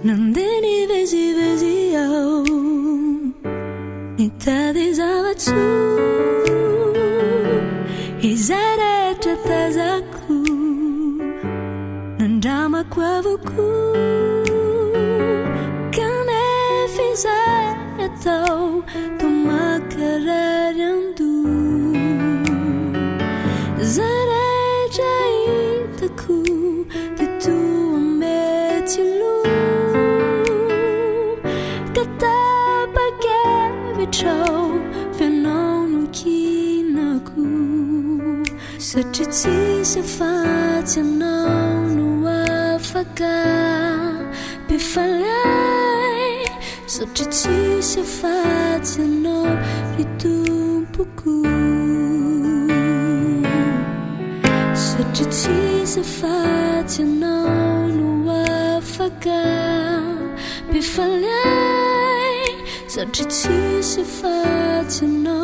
Nandini vezi vezi au nitadizava tu izarete tazaku nandrama kwavuku kane fizatau tumakarariandu zareja itaku titu ametilu Trau fenômeno que nagu se te se faz não no afagar pe falhar se te se faz não e tu pouco se te se faz não no afagar pe falhar Such a cheese if I to know